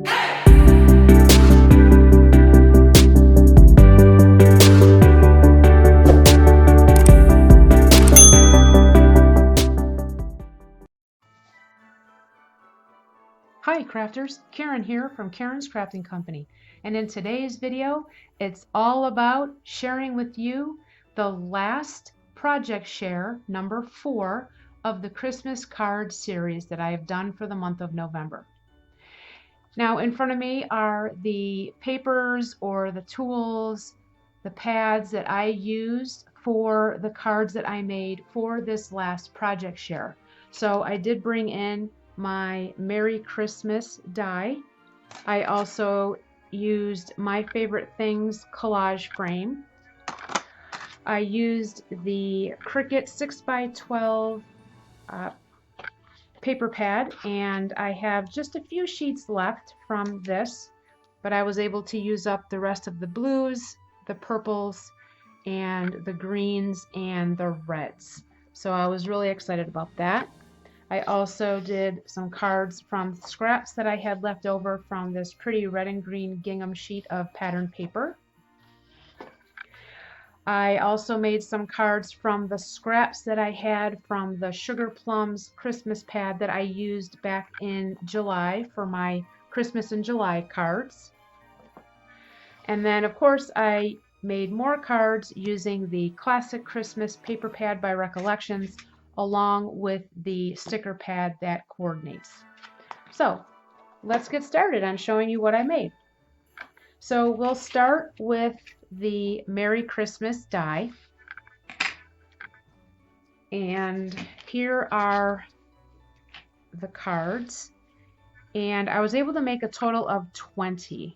Hi crafters, Karen here from Karen's Crafting Company, and in today's video it's all about sharing with you the last project share number 4 of the Christmas card series that I have done for the month of November. Now in front of me are the papers or the tools, the pads that I used for the cards that I made for this last project share. So I did bring in my Merry Christmas die. I also used My Favorite Things collage frame. I used the Cricut 6x12 paper pad, and I have just a few sheets left from this, but I was able to use up the rest of the blues, the purples, and the greens and the reds. So I was really excited about that. I also did some cards from scraps that I had left over from this pretty red and green gingham sheet of patterned paper. I also made some cards from the scraps that I had from the Sugar Plums Christmas pad that I used back in July for my Christmas in July cards. And then of course I made more cards using the Classic Christmas paper pad by Recollections, along with the sticker pad that coordinates. So let's get started on showing you what I made. So we'll start with the Merry Christmas die. And here are the cards. And I was able to make a total of 20.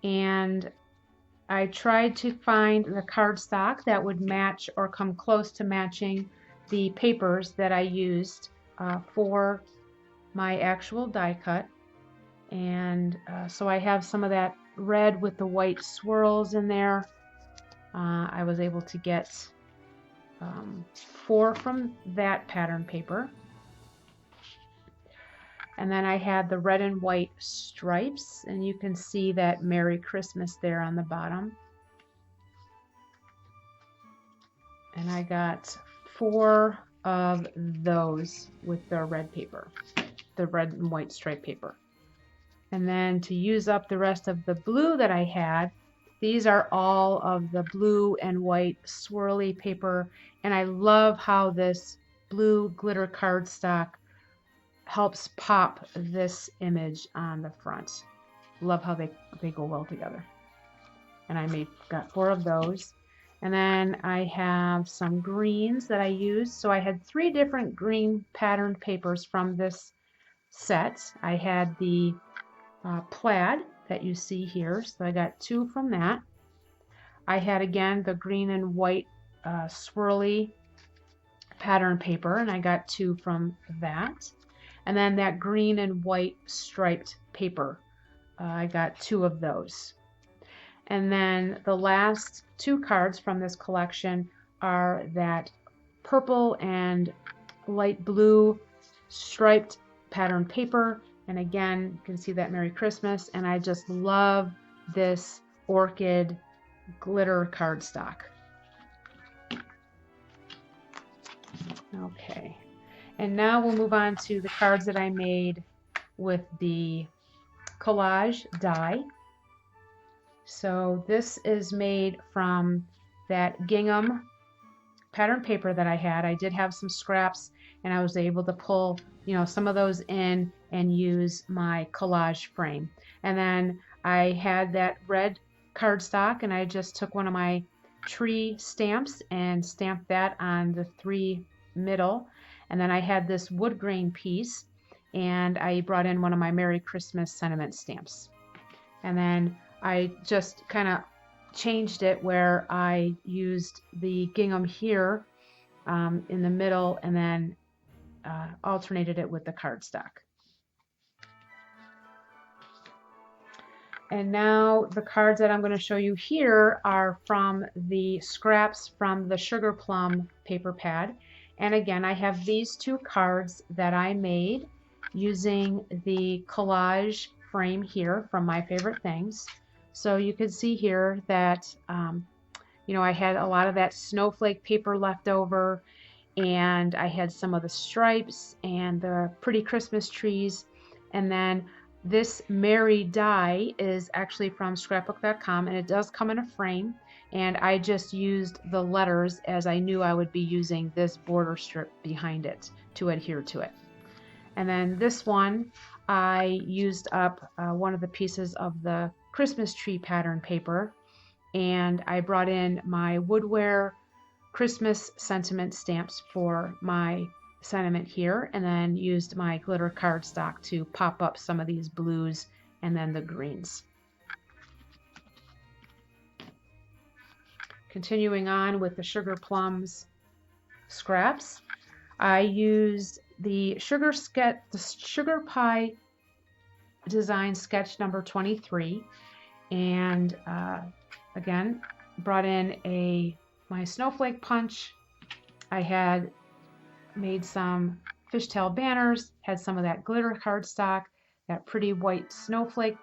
And I tried to find the cardstock that would match or come close to matching the papers that I used for my actual die cut. And so I have some of that red with the white swirls in there. I was able to get 4 from that pattern paper. And then I had the red and white stripes, and you can see that Merry Christmas there on the bottom. And I got 4 of those with the red paper, the red and white stripe paper. And then to use up the rest of the blue that I had, these are all of the blue and white swirly paper, and I love how this blue glitter cardstock helps pop this image on the front. Love how they go well together. And I got 4 of those. And then I have some greens that I used. So I had 3 different green patterned papers from this set. I had the plaid that you see here, so I got 2 from that. I had again the green and white swirly pattern paper, and I got 2 from that. And then that green and white striped paper, I got 2 of those. And then the last 2 cards from this collection are that purple and light blue striped pattern paper. And again, you can see that Merry Christmas. And I just love this orchid glitter cardstock. Okay. And now we'll move on to the cards that I made with the collage die. So this is made from that gingham pattern paper that I had. I did have some scraps, and I was able to pull, some of those in and use my collage frame. And then I had that red cardstock, and I just took one of my tree stamps and stamped that on the 3 middle. And then I had this wood grain piece, and I brought in one of my Merry Christmas sentiment stamps. And then I just kind of changed it where I used the gingham here in the middle, and then alternated it with the cardstock. And now the cards that I'm going to show you here are from the scraps from the Sugar Plum paper pad. And again, I have these 2 cards that I made using the collage frame here from My Favorite Things. So you can see here that I had a lot of that snowflake paper left over, and I had some of the stripes and the pretty Christmas trees. And then this Mary die is actually from scrapbook.com, and it does come in a frame, and I just used the letters as I knew I would be using this border strip behind it to adhere to it. And then this one, I used up one of the pieces of the Christmas tree pattern paper, and I brought in my Woodware Christmas sentiment stamps for my sentiment here, and then used my glitter cardstock to pop up some of these blues and then the greens. Continuing on with the Sugar Plums scraps, I used the Sugar Pie Design sketch number 23, and again brought in my snowflake punch. I had made some fishtail banners, had some of that glitter cardstock, that pretty white snowflake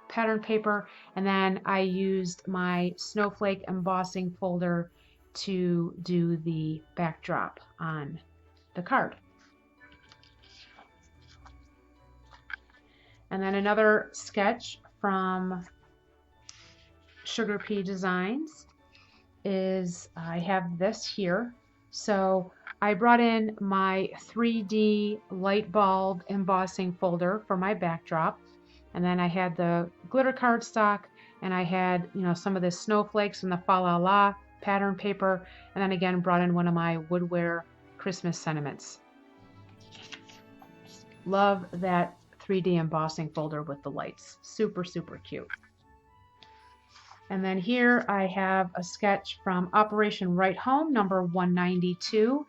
pattern paper, and then I used my snowflake embossing folder to do the backdrop on the card. And then another sketch from Sugar Pea Designs is I have this here. So I brought in my 3D light bulb embossing folder for my backdrop, and then I had the glitter cardstock, and I had some of the snowflakes and the fa la la pattern paper, and then again brought in one of my Woodware Christmas sentiments. Love that 3D embossing folder with the lights. Super, super cute. And then here I have a sketch from Operation Right Home number 192,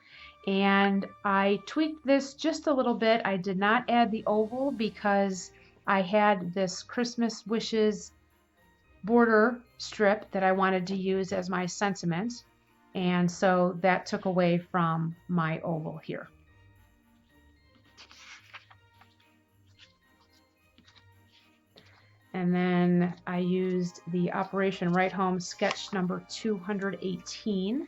and I tweaked this just a little bit. I did not add the oval because I had this Christmas Wishes border strip that I wanted to use as my sentiment, and so that took away from my oval here. And then I used the Operation Right Home sketch number 218,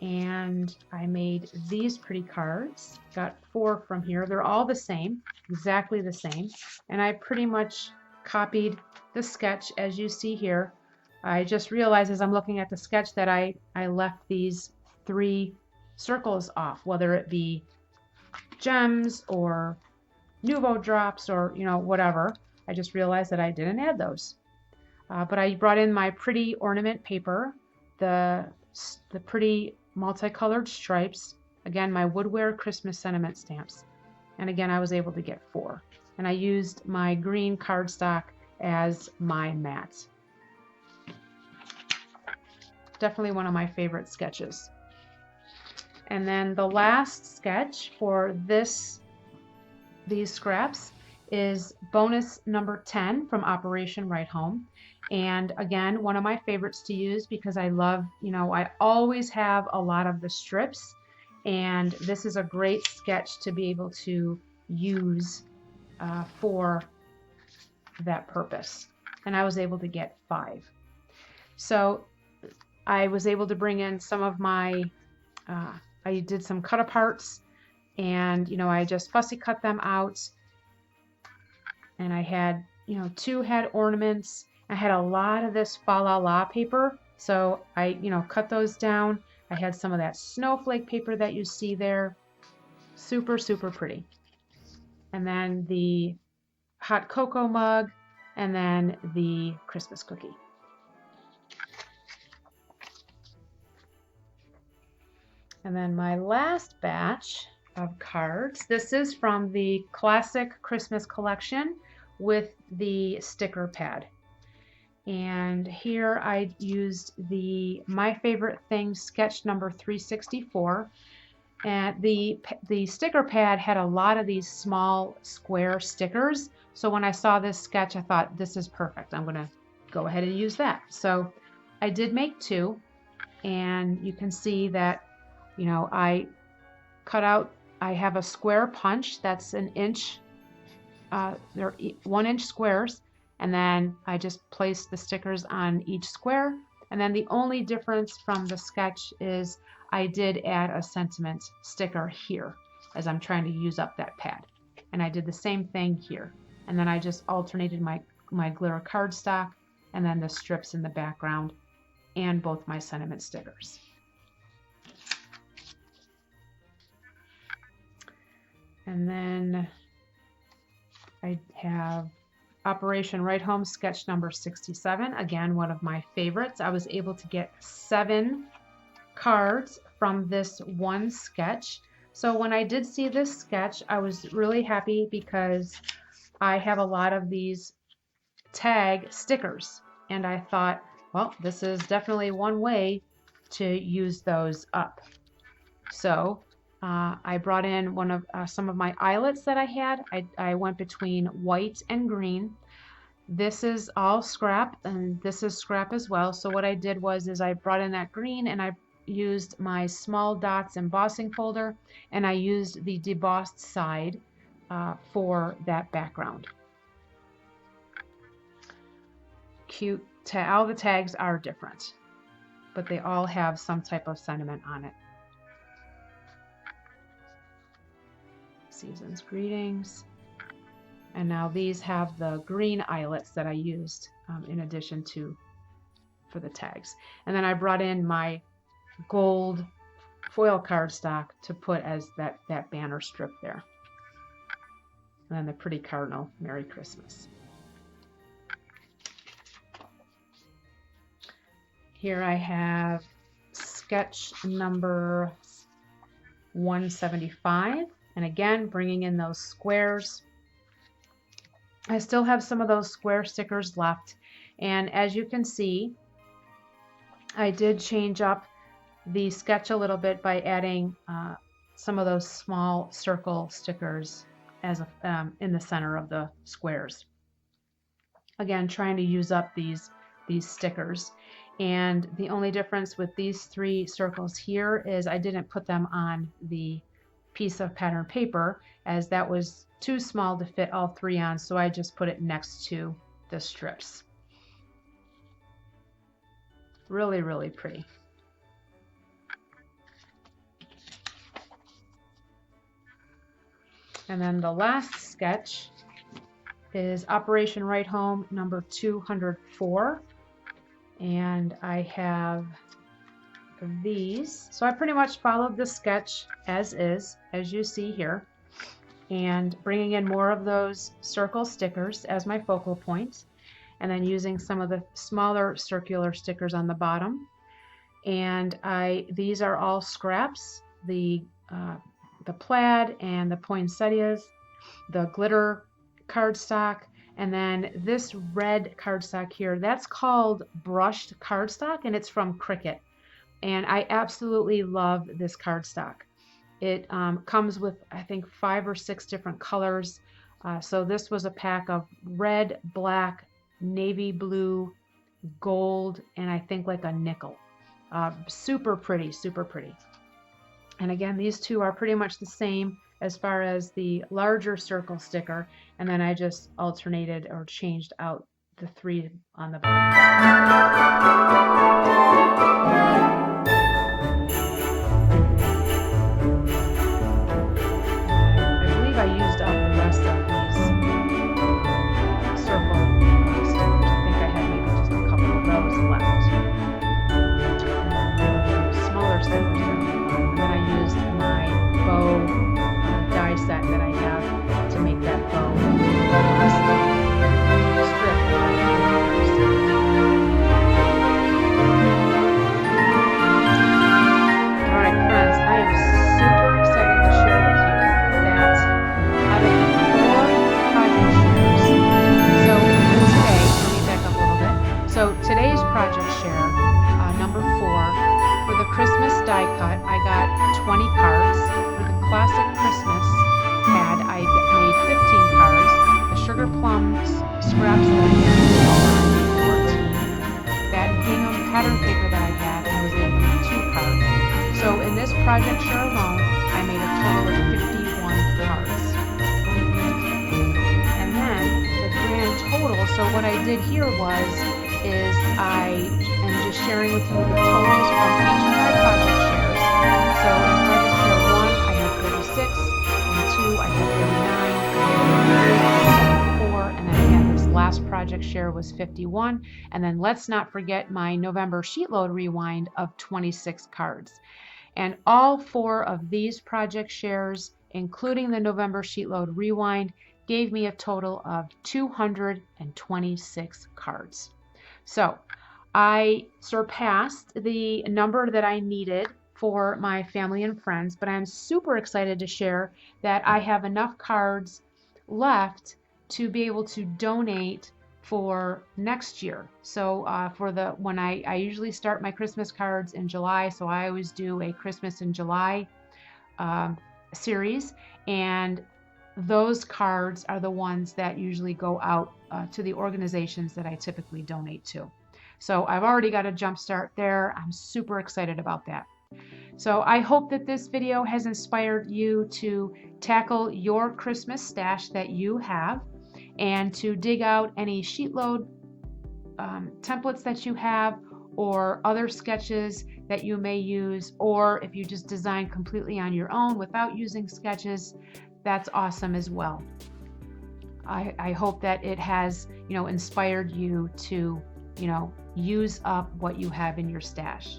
and I made these pretty cards. Got 4 from here. They're all the same, exactly the same, and I pretty much copied the sketch as you see here. I just realized as I'm looking at the sketch that I left these 3 circles off, whether it be gems or Nuvo drops or whatever. I just realized that I didn't add those. But I brought in my pretty ornament paper, the pretty multicolored stripes, again my Woodware Christmas sentiment stamps, and again I was able to get 4. And I used my green cardstock as my mat. Definitely one of my favorite sketches. And then the last sketch for these scraps is bonus number 10 from Operation Right Home. And again, one of my favorites to use because I love, I always have a lot of the strips, and this is a great sketch to be able to use for that purpose. And I was able to get 5. So I was able to bring in some of my, I did some cut aparts, and I just fussy cut them out. And I had, 2 had ornaments. I had a lot of this fa la la paper, so I, cut those down. I had some of that snowflake paper that you see there. Super, super pretty. And then the hot cocoa mug, and then the Christmas cookie. And then my last batch of cards. This is from the Classic Christmas Collection with the sticker pad. And here I used the My Favorite Things sketch number 364. And the sticker pad had a lot of these small square stickers. So when I saw this sketch, I thought this is perfect. I'm going to go ahead and use that. So I did make 2, and you can see that, I cut out, I have a square punch that's 1 inch they're 1-inch squares, and then I just placed the stickers on each square. And then the only difference from the sketch is I did add a sentiment sticker here as I'm trying to use up that pad. And I did the same thing here. And then I just alternated my glitter cardstock and then the strips in the background and both my sentiment stickers. And then I have Operation Right Home sketch number 67. Again, one of my favorites. I was able to get 7 cards from this one sketch. So when I did see this sketch, I was really happy because I have a lot of these tag stickers. And I thought, well, this is definitely one way to use those up. So I brought in some of my eyelets that I had. I went between white and green. This is all scrap, and this is scrap as well. So what I did was I brought in that green, and I used my small dots embossing folder, and I used the debossed side for that background. Cute. All the tags are different, but they all have some type of sentiment on it. Season's greetings. And now these have the green eyelets that I used in addition to for the tags. And then I brought in my gold foil cardstock to put as that banner strip there. And then the pretty cardinal, Merry Christmas. Here I have sketch number 175. And again, bringing in those squares. I still have some of those square stickers left. And as you can see, I did change up the sketch a little bit by adding some of those small circle stickers as in the center of the squares. Again, trying to use up these stickers. And the only difference with these 3 circles here is I didn't put them on the piece of pattern paper, as that was too small to fit all 3 on, so I just put it next to the strips. Really, really pretty. And then the last sketch is Operation Right Home number 204. And I have these. So I pretty much followed the sketch as is, as you see here, and bringing in more of those circle stickers as my focal point, and then using some of the smaller circular stickers on the bottom. And these are all scraps, the plaid and the poinsettias, the glitter cardstock, and then this red cardstock here, that's called brushed cardstock, and it's from Cricut. And I absolutely love this cardstock. It comes with, I think, 5 or 6 different colors. So this was a pack of red, black, navy blue, gold, and I think like a nickel. Super pretty, super pretty. And again, these 2 are pretty much the same as far as the larger circle sticker. And then I just alternated or changed out the 3 on the bottom. I used up the rest of these circle stickers. I think I had maybe just a couple of those left. And then the smaller stickers. And then I used my bow die set that I have to make that bow strip. Alright friends, I am super excited to share with you that out of the 4 project shares, so today, let me back up a little bit. So today's project share, number 4, for the Christmas die cut, I got 20 cards. For the classic Christmas pad, I made 15 cards. The sugar plums scraps that I made 14. That gingham pattern paper that I had, I was able to make 2 cards. So in this project share alone, I made a total of 51 cards. And So what I did here is I am just sharing with you the totals from each of my project shares. So in project share 1, I have 36, in 2, I have 39, in 3, 74, and then again, this last project share was 51. And then let's not forget my November sheet load rewind of 26 cards. And all 4 of these project shares, including the November sheet load rewind, gave me a total of 226 cards. So I surpassed the number that I needed for my family and friends, but I'm super excited to share that I have enough cards left to be able to donate for next year. So when I usually start my Christmas cards in July, so I always do a Christmas in July series, and those cards are the ones that usually go out to the organizations that I typically donate to. So I've already got a jump start there. I'm super excited about that. So I hope that this video has inspired you to tackle your Christmas stash that you have, and to dig out any sheet load templates that you have, or other sketches that you may use, or if you just design completely on your own without using sketches, that's awesome as well. I hope that it has, inspired you to, use up what you have in your stash.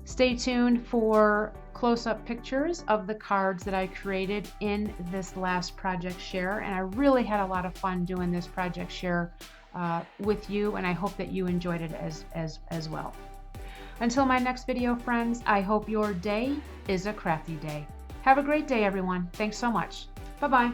Stay tuned for close-up pictures of the cards that I created in this last project share, and I really had a lot of fun doing this project share with you, and I hope that you enjoyed it as well. Until my next video, friends, I hope your day is a crafty day. Have a great day, everyone. Thanks so much. Bye-bye.